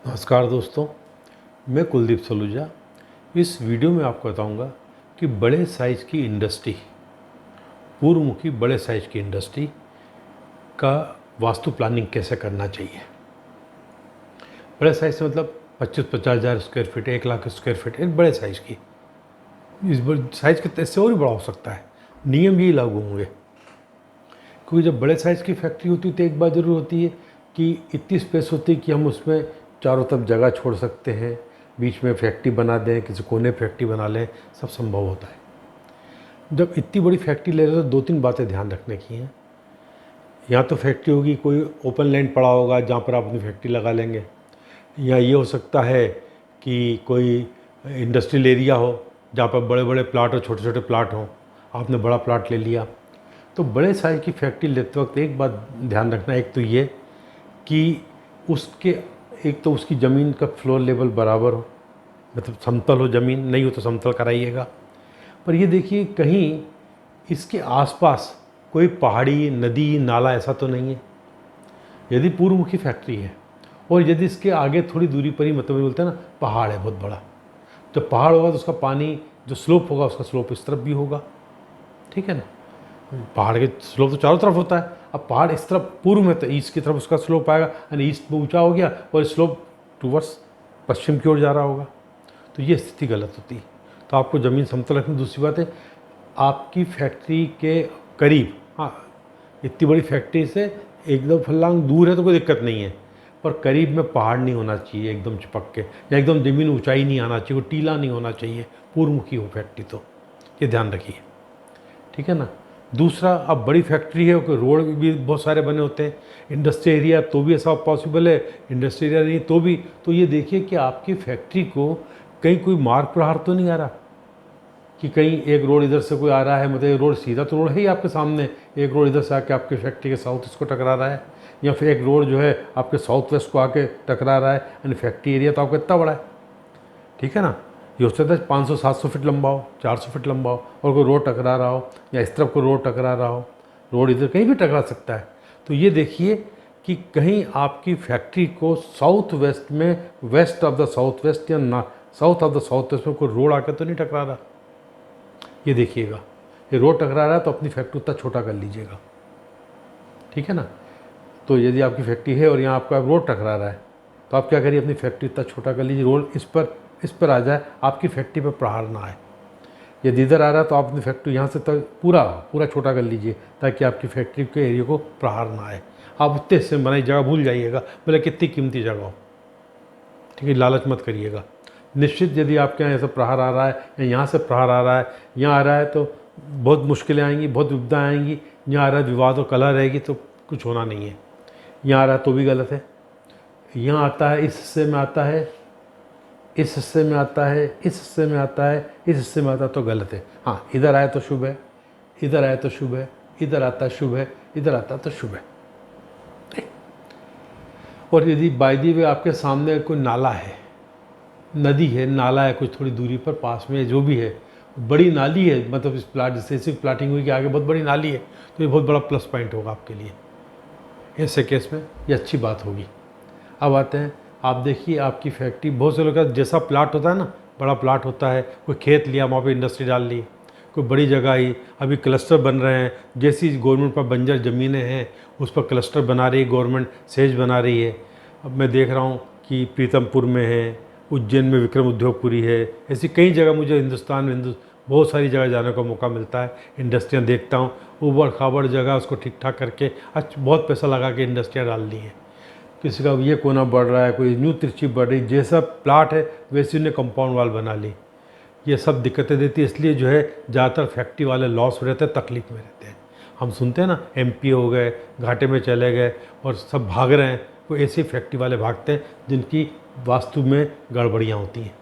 नमस्कार दोस्तों, मैं कुलदीप सलूजा। इस वीडियो में आपको बताऊंगा कि बड़े साइज़ की इंडस्ट्री, पूर्वमुखी बड़े साइज़ की इंडस्ट्री का वास्तु प्लानिंग कैसे करना चाहिए। बड़े साइज़ से मतलब 25-50 हज़ार square feet, 1 lakh square feet, एक बड़े साइज़ की। इस साइज़ के इससे और भी बड़ा हो सकता है, नियम यही लागू होंगे। क्योंकि जब बड़े साइज़ की फैक्ट्री होती है तो एक बात ज़रूर होती है कि इतनी स्पेस होती है कि हम उसमें चारों तरफ जगह छोड़ सकते हैं, बीच में फैक्ट्री बना दें, किसी कोने फैक्ट्री बना लें, सब संभव होता है। जब इतनी बड़ी फैक्ट्री ले रहे हो तो 2-3 बातें ध्यान रखने की हैं। या तो फैक्ट्री होगी, कोई ओपन लैंड पड़ा होगा जहाँ पर आप अपनी फैक्ट्री लगा लेंगे, या ये हो सकता है कि कोई इंडस्ट्रियल एरिया हो जहाँ पर बड़े बड़े प्लाट और छोटे छोटे प्लाट हों, आपने बड़ा प्लाट ले लिया। तो बड़े साइज़ की फैक्ट्री लेते वक्त एक बात ध्यान रखना, एक तो ये कि उसके एक तो उसकी ज़मीन का फ्लोर लेवल बराबर हो, मतलब समतल हो, ज़मीन नहीं हो तो समतल कराइएगा। पर ये देखिए कहीं इसके आसपास कोई पहाड़ी, नदी, नाला ऐसा तो नहीं है। यदि पूर्वमुखी फैक्ट्री है और यदि इसके आगे थोड़ी दूरी पर ही, मतलब बोलते हैं ना, पहाड़ है बहुत बड़ा, तो पहाड़ होगा तो उसका पानी जो स्लोप होगा उसका स्लोप इस तरफ भी होगा, ठीक है ना। पहाड़ के स्लोप तो चारों तरफ होता है, अब पहाड़ इस तरफ पूर्व में तो ईस्ट की तरफ उसका स्लोप आएगा, यानी ईस्ट में ऊंचा हो गया और स्लोप टूवर्ड्स पश्चिम की ओर जा रहा होगा, तो ये स्थिति गलत होती है। तो आपको ज़मीन समतल रखनी। दूसरी बात है, आपकी फैक्ट्री के करीब, हाँ, इतनी बड़ी फैक्ट्री से एकदम फलांग दूर है तो कोई दिक्कत नहीं है, पर करीब में पहाड़ नहीं होना चाहिए एकदम चिपक के, या एकदम ज़मीन ऊंचाई नहीं आना चाहिए, कोई टीला नहीं होना चाहिए, पूर्वमुखी हो फैक्ट्री। तो ये ध्यान रखिए, ठीक है ना। दूसरा, अब बड़ी फैक्ट्री है, रोड भी बहुत सारे बने होते हैं, इंडस्ट्री एरिया तो भी ऐसा पॉसिबल है, इंडस्ट्री एरिया नहीं तो भी। तो ये देखिए कि आपकी फैक्ट्री को कहीं कोई मार्ग प्रहार तो नहीं आ रहा, कि कहीं एक रोड इधर से कोई आ रहा है, मतलब रोड सीधा तो रोड है ही आपके सामने, एक रोड इधर से आके आपके फैक्ट्री के साउथ ईस्ट को टकरा रहा है, या फिर एक रोड जो है आपके साउथ वेस्ट को आके टकरा रहा है, यानी फैक्ट्री एरिया तो आपका इतना बड़ा है, ठीक है ना। ये हो सकता है 500-700 फीट लंबा हो, 400 फीट लंबा हो, और कोई रोड टकरा रहा हो, या इस तरफ को रोड टकरा रहा हो, रोड इधर कहीं भी टकरा सकता है। तो ये देखिए कि कहीं आपकी फैक्ट्री को साउथ वेस्ट में, west of the south west, या south of the south west में कोई रोड आकर तो नहीं टकरा रहा। ये देखिएगा, ये रोड टकरा रहा है तो अपनी फैक्ट्री उतना छोटा कर लीजिएगा, ठीक है ना। तो यदि आपकी फैक्ट्री है और यहाँ आपका रोड टकरा रहा है तो आप क्या करिए, अपनी फैक्ट्री इतना छोटा कर लीजिए, रोड इस पर आ जाए, आपकी फैक्ट्री पर प्रहार ना आए। यदि इधर आ रहा है तो आप अपनी फैक्ट्री यहाँ से तक पूरा छोटा कर लीजिए, ताकि आपकी फैक्ट्री के एरिया को प्रहार ना आए। आप उतने हिस्से में बनाई जगह भूल जाइएगा, भले कितनी कीमती जगह हो, ठीक है, लालच मत करिएगा। निश्चित यदि आपके यहाँ ऐसा प्रहार आ रहा है, या यहाँ से प्रहार आ रहा है, यहाँ आ रहा है, तो बहुत मुश्किलें आएंगी, बहुत विपदाएँ आएंगी। यहाँ आ रहा है, विवाद और कलह रहेगी, तो कुछ होना नहीं है। यहाँ आ रहा है तो भी गलत है, यहाँ आता है, इस हिस्से में आता है, इस हिस्से में आता है, इस हिस्से में आता है, इस हिस्से में आता है, तो गलत है। हाँ, इधर आए तो शुभ है, इधर आए तो शुभ है, इधर आता है शुभ है, इधर आता है तो शुभ है। और यदि बाय द वे आपके सामने कोई नाला है, नदी है, नाला है, कुछ थोड़ी दूरी पर पास में जो भी है, बड़ी नाली है, मतलब इस प्लाट जैसे सिर्फ प्लाटिंग हुई कि आगे बहुत बड़ी नाली है, तो ये बहुत बड़ा प्लस पॉइंट होगा आपके लिए। ऐसे केस में ये अच्छी बात होगी। अब आते हैं, आप देखिए आपकी फैक्ट्री, बहुत से लोग का जैसा प्लाट होता है ना, बड़ा प्लाट होता है, कोई खेत लिया, वहाँ पे इंडस्ट्री डाल ली, कोई बड़ी जगह ही, अभी क्लस्टर बन रहे हैं, जैसी गवर्नमेंट पर बंजर ज़मीनें हैं उस पर क्लस्टर बना रही है गवर्नमेंट, सेज बना रही है। अब मैं देख रहा हूँ कि प्रीतमपुर में है, उज्जैन में विक्रम उद्योगपुरी है, ऐसी कई जगह मुझे हिंदुस्तान में बहुत सारी जगह जाने का मौका मिलता है, इंडस्ट्रियाँ देखता हूँ, ऊबड़ खाबड़ जगह उसको ठीक ठाक करके बहुत पैसा लगा के इंडस्ट्रियाँ डाल दी हैं। किसी का ये कोना बढ़ रहा है, कोई न्यू तिरछी बढ़ रही, जैसा प्लाट है वैसे उन्हें कंपाउंड वाल बना ली। ये सब दिक्कतें देती है, इसलिए जो है ज़्यादातर फैक्ट्री वाले लॉस में रहते हैं, तकलीफ में रहते हैं। हम सुनते हैं ना, एमपी हो गए, घाटे में चले गए और सब भाग रहे हैं, वो ऐसे फैक्ट्री वाले भागते हैं जिनकी वास्तु में गड़बड़ियाँ होती हैं।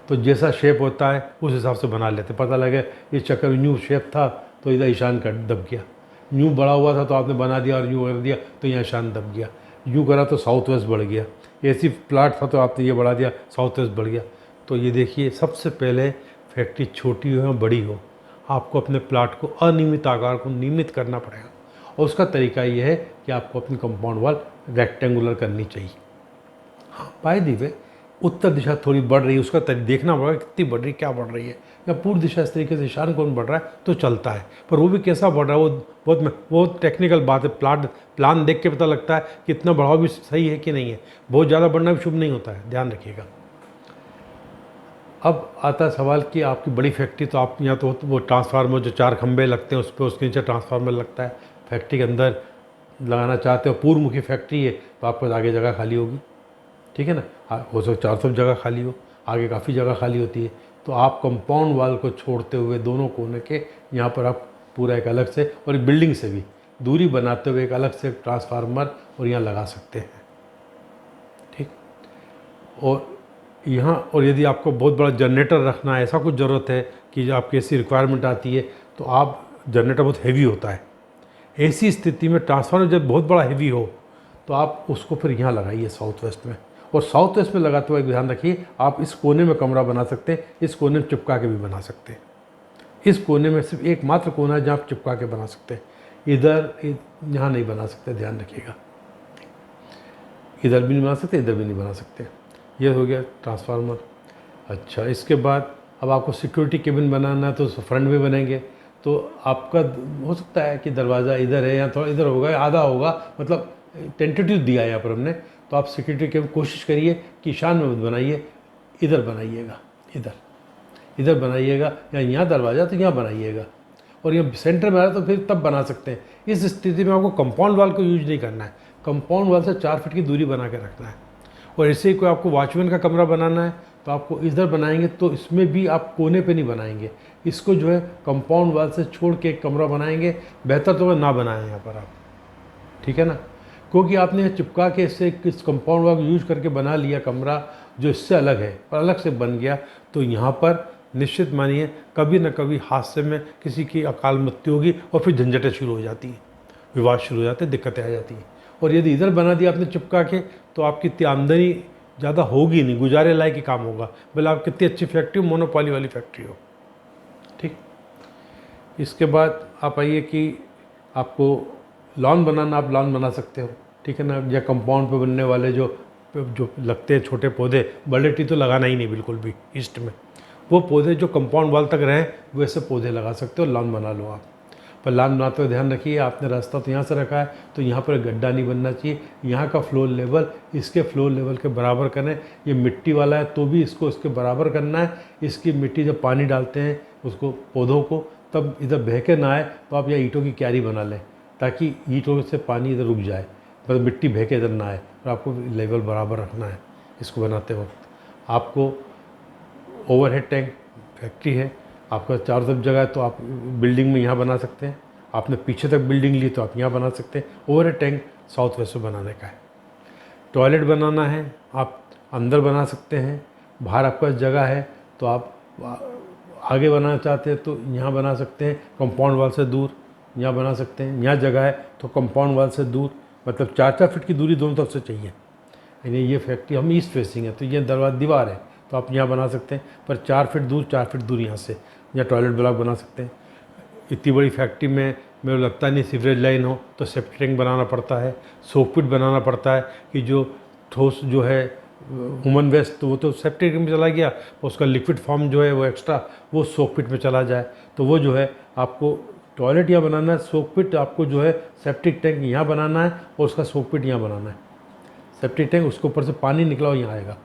तो जैसा शेप होता है उस हिसाब से बना लेते, पता लगे ये चक्कर न्यू शेप था तो इधर ईशान कर दब गया, न्यू बड़ा हुआ था तो आपने बना दिया और न्यू कर दिया तो यहाँ ईशान दब गया, यूँ करा तो साउथ वेस्ट बढ़ गया, ऐसी प्लाट था तो आपने ये बढ़ा दिया, साउथ वेस्ट बढ़ गया। तो ये देखिए, सबसे पहले फैक्ट्री छोटी हो या बड़ी हो, आपको अपने प्लाट को अनियमित आकार को नियमित करना पड़ेगा, और उसका तरीका ये है कि आपको अपनी कंपाउंड वॉल रेक्टेंगुलर करनी चाहिए। बाय द वे उत्तर दिशा थोड़ी बढ़ रही है, उसका देखना पड़ेगा कितनी बढ़ रही है, क्या बढ़ रही है, या पूर्व दिशा इस तरीके से ईशान कोण बढ़ रहा है तो चलता है। पर वो भी कैसा बढ़ रहा है वो बहुत टेक्निकल बात है। प्लान देख के पता लगता है कि इतना बढ़ाव भी सही है कि नहीं है। बहुत ज़्यादा बढ़ना भी शुभ नहीं होता है, ध्यान रखिएगा। अब आता है सवाल कि आपकी बड़ी फैक्ट्री, तो आप यहाँ तो वो ट्रांसफार्मर जो 4 खंभे लगते हैं उस पर, उसके नीचे ट्रांसफार्मर लगता है, फैक्ट्री के अंदर लगाना चाहते हो, पूर्वमुखी फैक्ट्री है तो आपके पास आगे जगह खाली होगी, ठीक है ना। हो सकता चारों तरफ जगह खाली हो, आगे काफ़ी जगह खाली होती है, तो आप कंपाउंड वाल को छोड़ते हुए दोनों कोने के यहाँ पर आप पूरा एक अलग से, और एक बिल्डिंग से भी दूरी बनाते हुए एक अलग से ट्रांसफार्मर और यहाँ लगा सकते हैं, ठीक। और यहाँ, और यदि आपको बहुत बड़ा जनरेटर रखना है, ऐसा कुछ ज़रूरत है कि जो आपकी ऐसी रिक्वायरमेंट आती है, तो आप जनरेटर बहुत हैवी होता है, ऐसी स्थिति में ट्रांसफार्मर जब बहुत बड़ा हैवी हो तो आप उसको फिर यहाँ लगाइए साउथ वेस्ट में। और साउथ वेस्ट में लगाते हुए ध्यान रखिए, आप इस कोने में कमरा बना सकते हैं, इस कोने में चिपका के भी बना सकते हैं। इस कोने में सिर्फ एकमात्र कोना है जहाँ आप चिपका के बना सकते हैं, इधर यहाँ नहीं बना सकते, ध्यान रखिएगा। इधर भी नहीं बना सकते, इधर भी नहीं बना सकते। ये हो गया ट्रांसफार्मर। अच्छा, इसके बाद अब आपको सिक्योरिटी केबिन बनाना है तो फ्रंट में बनेंगे, तो आपका हो सकता है कि दरवाज़ा इधर है या थोड़ा इधर होगा, आधा होगा, मतलब टेंटेटिव दिया है यहाँ पर हमने। तो आप सिक्योरिटी केबिन कोशिश करिए कि ईशान में मत बनाइए, इधर बनाइएगा, इधर बनाइएगा, या यहाँ दरवाज़ा तो यहाँ बनाइएगा, और ये सेंटर में आ रहा तो फिर तब बना सकते हैं। इस स्थिति में आपको कंपाउंड वाल को यूज नहीं करना है, कंपाउंड वाल से 4 फीट की दूरी बना के रखना है। और ऐसे ही कोई आपको वॉचमैन का कमरा बनाना है तो आपको इधर बनाएंगे, तो इसमें भी आप कोने पे नहीं बनाएंगे, इसको जो है कंपाउंड वाल से छोड़ के एक कमरा बनाएंगे। बेहतर तो ना बनाएं यहाँ पर आप, ठीक है ना, क्योंकि आपने चिपका के इससे इस कंपाउंड वाल को यूज करके बना लिया कमरा जो इससे अलग है, पर अलग से बन गया, तो यहाँ पर निश्चित मानिए कभी न कभी हादसे में किसी की अकाल मृत्यु होगी, और फिर झंझटें शुरू हो जाती हैं, विवाद शुरू हो जाते हैं, दिक्कतें आ जाती हैं। और यदि इधर बना दिया आपने चिपका के, तो आपकी इतनी आमदनी ज़्यादा होगी नहीं, गुजारे लायक ही काम होगा, भले आप कितनी अच्छी फैक्ट्री हो, मोनोपॉली वाली फैक्ट्री हो, ठीक। इसके बाद आप आइए कि आपको लॉन बनाना, आप लॉन बना सकते हो, ठीक है ना, या कंपाउंड पे बनने वाले जो लगते हैं छोटे पौधे, बड़े ट्री तो लगाना ही नहीं बिल्कुल भी ईस्ट में, वो पौधे जो कंपाउंड वाल तक रहें वैसे पौधे लगा सकते हो, लॉन बना लो आप। पर लॉन बनाते हुए ध्यान रखिए, आपने रास्ता तो यहाँ से रखा है तो यहाँ पर गड्ढा नहीं बनना चाहिए, यहाँ का फ्लोर लेवल इसके फ्लोर लेवल के बराबर करें। ये मिट्टी वाला है तो भी इसको इसके बराबर करना है। इसकी मिट्टी जब पानी डालते हैं उसको पौधों को, तब इधर बह के ना आए, तो आप यहाँ ईंटों की क्यारी बना लें ताकि ईंटों से पानी इधर रुक जाए, मतलब मिट्टी बह के इधर ना आए, और आपको लेवल बराबर रखना है इसको बनाते वक्त। आपको ओवरहेड टैंक फैक्ट्री है, आपका चारों तरफ जगह है तो आप बिल्डिंग में यहाँ बना सकते हैं, आपने पीछे तक बिल्डिंग ली तो आप यहाँ बना सकते हैं। ओवरहेड टैंक साउथ वेस्ट में बनाने का है। टॉयलेट बनाना है आप अंदर बना सकते हैं, बाहर आपका जगह है तो आप आगे बनाना चाहते हैं तो यहाँ बना सकते हैं, कंपाउंड वाल से दूर यहाँ बना सकते हैं। यहाँ जगह है तो कंपाउंड वाल से दूर, मतलब 4-4 फीट की दूरी दोनों तरफ से चाहिए। यानी ये फैक्ट्री हम ईस्ट फेसिंग है तो ये दीवार है तो आप यहाँ बना सकते हैं, पर 4 फीट दूर यहाँ से यहाँ टॉयलेट ब्लॉक बना सकते हैं। इतनी बड़ी फैक्ट्री में मेरे लगता नहीं सीवरेज लाइन हो तो सेप्टिक टैंक बनाना पड़ता है, सोक पिट बनाना पड़ता है कि जो ठोस जो है ह्यूमन वेस्ट तो वो तो सेप्टिक टैंक में चला गया, उसका लिक्विड फॉर्म जो है वो एक्स्ट्रा वो सोक पिट में चला जाए, तो वो जो है आपको टॉयलेट यहाँ बनाना है, सोक पिट आपको जो है सेप्टिक टैंक यहाँ बनाना है और उसका सोक पिट यहाँ बनाना है। सेप्टिक टैंक उसके ऊपर से पानी निकला और यहाँ आएगा,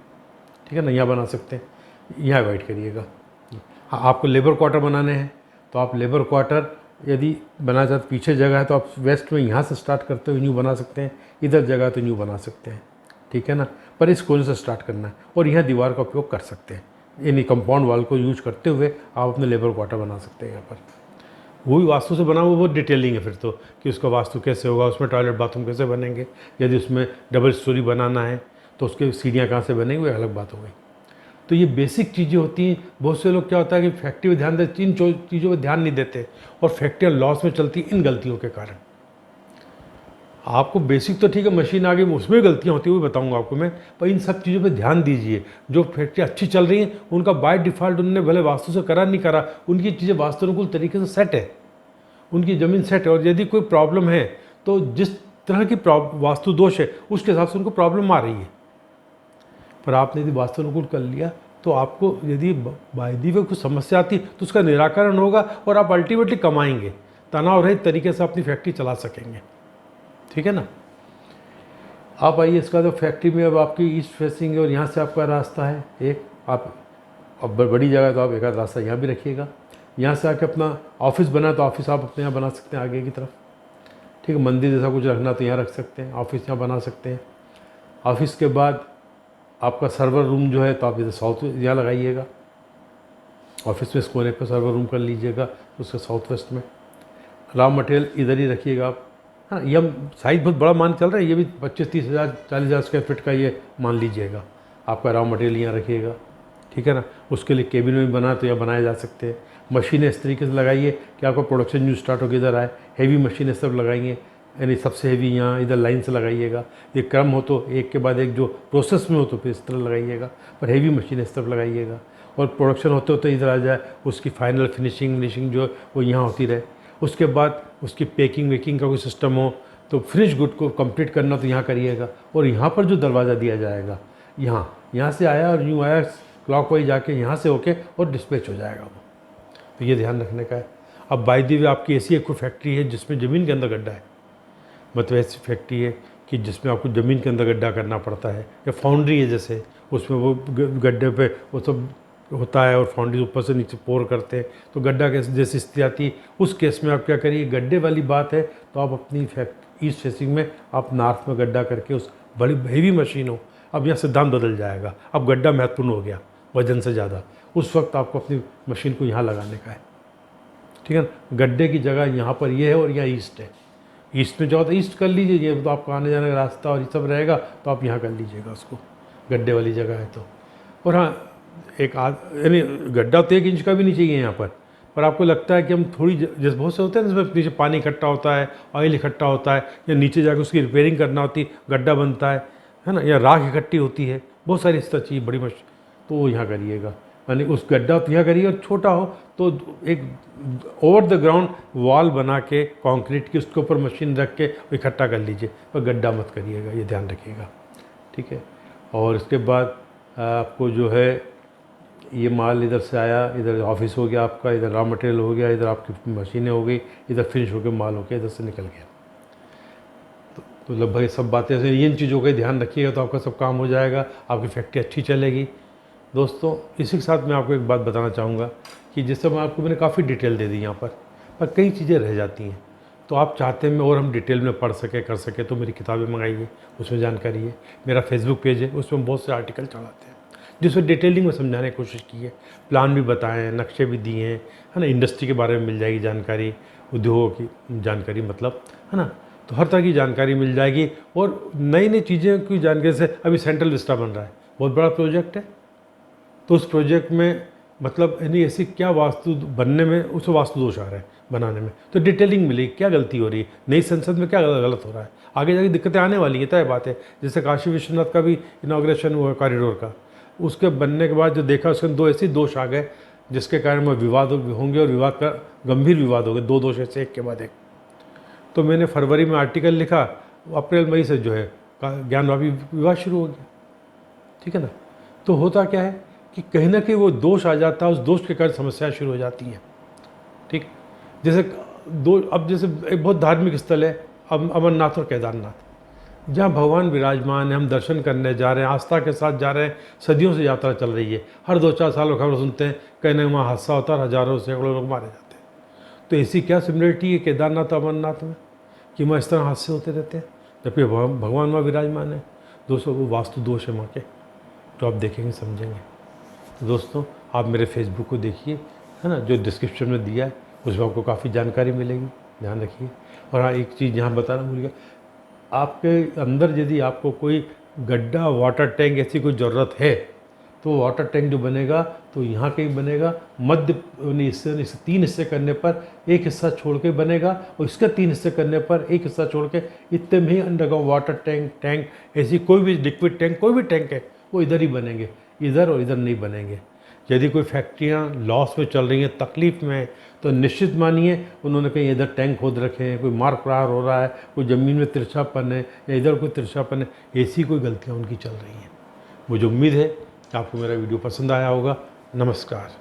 ठीक है ना, यहाँ बना सकते हैं, यहाँ अवॉइड करिएगा। हाँ, आपको लेबर क्वार्टर बनाने हैं तो आप लेबर क्वार्टर यदि बनाना चाहते, पीछे जगह है तो आप वेस्ट में यहाँ से स्टार्ट करते हुए न्यू बना सकते हैं, इधर जगह तो न्यू बना सकते हैं, ठीक है ना, पर इस कोने से स्टार्ट करना है और यहाँ दीवार का उपयोग कर सकते हैं। यानी कंपाउंड वाल को यूज करते हुए आप अपने लेबर क्वार्टर बना सकते हैं। यहाँ पर वही वास्तु से बना हुआ वो डिटेलिंग है फिर तो, कि उसका वास्तु कैसे होगा, उसमें टॉयलेट बाथरूम कैसे बनेंगे, यदि उसमें डबल स्टोरी बनाना है तो उसके सीढ़ियाँ कहाँ से बनेंगी, वो अलग बात हो गई। तो ये बेसिक चीज़ें होती हैं। बहुत से लोग क्या होता है कि फैक्ट्री में ध्यान देते, इन चीज़ों पर ध्यान नहीं देते और फैक्ट्रियाँ लॉस में चलती इन गलतियों के कारण। आपको बेसिक तो ठीक है, मशीन आ गई उसमें गलतियाँ होती है, वो बताऊंगा आपको मैं, पर इन सब चीज़ों पे ध्यान दीजिए। जो फैक्ट्री अच्छी चल रही हैं उनका बाय डिफ़ॉल्ट उन्होंने भले वास्तु से करा नहीं करा, उनकी चीज़ें वास्तुनुकूल तरीके से सेट है, उनकी ज़मीन सेट है। और यदि कोई प्रॉब्लम है तो जिस तरह की वास्तु दोष है उसके हिसाब से उनको प्रॉब्लम आ रही है। पर आपने यदि वास्तुनुकूल कर लिया तो आपको यदि वायदी में कुछ समस्या आती तो उसका निराकरण होगा और आप अल्टीमेटली कमाएंगे, तनाव रहित तरीके से अपनी फैक्ट्री चला सकेंगे। ठीक है ना। आप आइए, इसका तो फैक्ट्री में अब आपकी ईस्ट फेसिंग है और यहाँ से आपका रास्ता है एक, आप अब बड़ी जगह तो आप एक आध रास्ता यहाँ भी रखिएगा। यहाँ से आके अपना ऑफिस बना तो ऑफिस आप अपने यहाँ बना सकते हैं आगे की तरफ। ठीक है, मंदिर जैसा कुछ रखना तो यहाँ रख सकते हैं, ऑफिस यहाँ बना सकते हैं। ऑफिस के बाद आपका सर्वर रूम जो है तो आप इधर साउथ यहाँ लगाइएगा, ऑफिस में इस कोने पर सर्वर रूम कर लीजिएगा उसके साउथ वेस्ट में। रॉ मटेरियल इधर ही रखिएगा आप। हाँ, ये हम साइज़ बहुत बड़ा मान चल रहा है, ये भी 25-30 हज़ार 40 हज़ार स्क्वायर फीट का ये मान लीजिएगा। आपका रॉ मटेरियल यहाँ रखिएगा। ठीक है ना। उसके लिए केबिन में बना तो यहाँ बनाए जा सकते हैं। मशीनें इस तरीके से लगाइए कि आपका प्रोडक्शन जो स्टार्ट होकर इधर आए। हैवी मशीनें सब लगाएंगे, यानी सबसे हैवी यहाँ इधर लाइन से लगाइएगा। ये क्रम हो तो एक के बाद एक, जो प्रोसेस में हो तो फिर इस तरह लगाइएगा, पर हैवी मशीन इस तरफ लगाइएगा। और प्रोडक्शन होते होते इधर आ जाए, उसकी फाइनल फिनिशिंग जो वो यहाँ होती रहे। उसके बाद उसकी पैकिंग वेकिंग का कोई सिस्टम हो तो फिनिश गुड को कंप्लीट करना तो यहाँ करिएगा। और यहाँ पर जो दरवाज़ा दिया जाएगा, यहाँ से आया और यूँ आया क्लॉकवाइज जाके यहाँ से होके और डिस्पैच हो जाएगा वो, तो ये ध्यान रखने का है। अब बाय द वे आपकी ऐसी एक कोई फैक्ट्री है जिसमें ज़मीन के अंदर गड्ढा है, मतलब ऐसी फैक्ट्री है कि जिसमें आपको ज़मीन के अंदर गड्ढा करना पड़ता है, या फाउंड्री है जैसे, उसमें वो गड्ढे पे वो सब होता है और फाउंड्री ऊपर से नीचे पोर करते हैं, तो गड्ढा कैसे जैसी स्थिति आती है, उस केस में आप क्या करिए, गड्ढे वाली बात है तो आप अपनी ईस्ट फेसिंग में आप नॉर्थ में गड्ढा करके, उस बड़ी हेवी मशीन हो। अब यह सिद्धांत बदल जाएगा, अब गड्ढा महत्वपूर्ण हो गया वजन से ज़्यादा, उस वक्त आपको अपनी मशीन को यहाँ लगाने का है। ठीक है ना। गड्ढे की जगह यहाँ पर ये है और यहाँ ईस्ट है, ईस्ट में जाओ तो ईस्ट कर लीजिए, ये तो आपका आने जाने का रास्ता और ये सब रहेगा तो आप यहाँ कर लीजिएगा उसको, गड्ढे वाली जगह है तो। और हाँ, एक यानी गड्ढा तो 1 इंच का भी नहीं चाहिए यहाँ पर आपको लगता है कि हम थोड़ी, जैसे बहुत से होते हैं जिसमें नीचे पानी इकट्ठा होता है, ऑयल इकट्ठा होता है, या नीचे जाकर उसकी रिपेयरिंग करना होती है, गड्ढा बनता है ना, या राख इकट्ठी होती है, बहुत सारी इस तरह चीज़ बड़ी मशीन, तो वो यहाँ करिएगा। यानी उस गड्ढा तो यहाँ करिए, और छोटा हो तो एक ओवर द ग्राउंड वॉल बना के कंक्रीट की, उसके ऊपर मशीन रख के इकट्ठा कर लीजिए, पर गड्ढा मत करिएगा, ये ध्यान रखिएगा। ठीक है। और इसके बाद आपको जो है ये माल इधर से आया, इधर ऑफिस हो गया आपका, इधर रॉ मटेरियल हो गया, इधर आपकी मशीनें हो गई, इधर फिनिश हो गया माल हो गया, इधर से निकल गया। तो लगभग सब बातें से इन चीज़ों का ध्यान रखिएगा तो आपका सब काम हो जाएगा, आपकी फैक्ट्री अच्छी चलेगी। दोस्तों, इसी के साथ मैं आपको एक बात बताना चाहूँगा कि जिस समय आपको मैंने काफ़ी डिटेल दे दी यहाँ पर कई चीज़ें रह जाती हैं, तो आप चाहते हैं और हम डिटेल में पढ़ सके कर सके तो मेरी किताबें मंगाइए, उसमें जानकारी है। मेरा फेसबुक पेज है, उसमें बहुत से आर्टिकल चढ़ाते हैं जिसमें डिटेलिंग में समझाने की कोशिश की है, प्लान भी बताए हैं, नक्शे भी दिए हैं, है ना। इंडस्ट्री के बारे में मिल जाएगी जानकारी, उद्योगों की जानकारी, मतलब है ना, तो हर तरह की जानकारी मिल जाएगी। और नई नई चीज़ें की जानकारी से अभी सेंट्रल विस्टा बन रहा है, बहुत बड़ा प्रोजेक्ट है, तो उस प्रोजेक्ट में मतलब यानी ऐसी क्या वास्तु बनने में उसे वास्तु दोष आ रहा है बनाने में, तो डिटेलिंग मिलेगी, क्या गलती हो रही है, नई संसद में क्या गलत हो रहा है, आगे जाके दिक्कतें आने वाली हैं, तय बात है। जैसे काशी विश्वनाथ का भी इनाग्रेशन हुआ कॉरिडोर का, उसके बनने के बाद जो देखा उसके 2 ऐसे दोष आ गए जिसके कारण में विवाद होंगे, और विवाद का गंभीर विवाद हो गए, 2 दोष ऐसे एक के बाद एक। तो मैंने फरवरी में आर्टिकल लिखा, अप्रैल मई से जो है ज्ञानवापी विवाद शुरू हो गया। ठीक है ना। तो होता क्या है कि कहीं ना कहीं वो दोष आ जाता है, उस दोष के कारण समस्याएं शुरू हो जाती हैं। ठीक, जैसे अब जैसे एक बहुत धार्मिक स्थल है अमरनाथ और केदारनाथ, जहाँ भगवान विराजमान है, हम दर्शन करने जा रहे हैं, आस्था के साथ जा रहे हैं, सदियों से यात्रा चल रही है, हर 2-4 साल में खबर सुनते हैं कहीं ना वहाँ हादसा होता है, हज़ारों सैकड़ों लोग मारे जाते हैं। तो ऐसी क्या सिमिलरिटी है केदारनाथ अमरनाथ में कि वहाँ इस तरह हादसे होते रहते हैं, जबकि भगवान वहाँ विराजमान है। दोस्तों, वो वास्तु दोष है वहाँ के, तो आप देखेंगे समझेंगे। तो दोस्तों, आप मेरे फेसबुक को देखिए, है ना, जो डिस्क्रिप्शन में दिया है उसमें आपको काफ़ी जानकारी मिलेगी, ध्यान रखिए। और हाँ, एक चीज़ यहाँ बताना भूल गया, आपके अंदर यदि आपको कोई गड्ढा, वाटर टैंक ऐसी कोई ज़रूरत है तो वाटर टैंक जो बनेगा तो यहाँ कहीं बनेगा, मध्य इसे 3 हिस्से करने पर एक हिस्सा छोड़ के बनेगा, और इसके 3 हिस्से करने पर एक हिस्सा छोड़ के, इतने में ही अंडरग्राउंड वाटर टैंक ऐसी कोई भी लिक्विड टैंक, कोई भी टैंक है वो इधर ही बनेंगे, इधर और इधर नहीं बनेंगे। यदि कोई फैक्ट्रियाँ लॉस में चल रही हैं, तकलीफ़ में हैं, तो निश्चित मानिए उन्होंने कहीं इधर टैंक खोद रखे हैं, कोई मार प्रहार हो रहा है, कोई ज़मीन में तिरछापन है, या इधर कोई तिरछापन है, ऐसी कोई गलतियाँ उनकी चल रही हैं। मुझे उम्मीद है कि आपको मेरा वीडियो पसंद आया होगा। नमस्कार।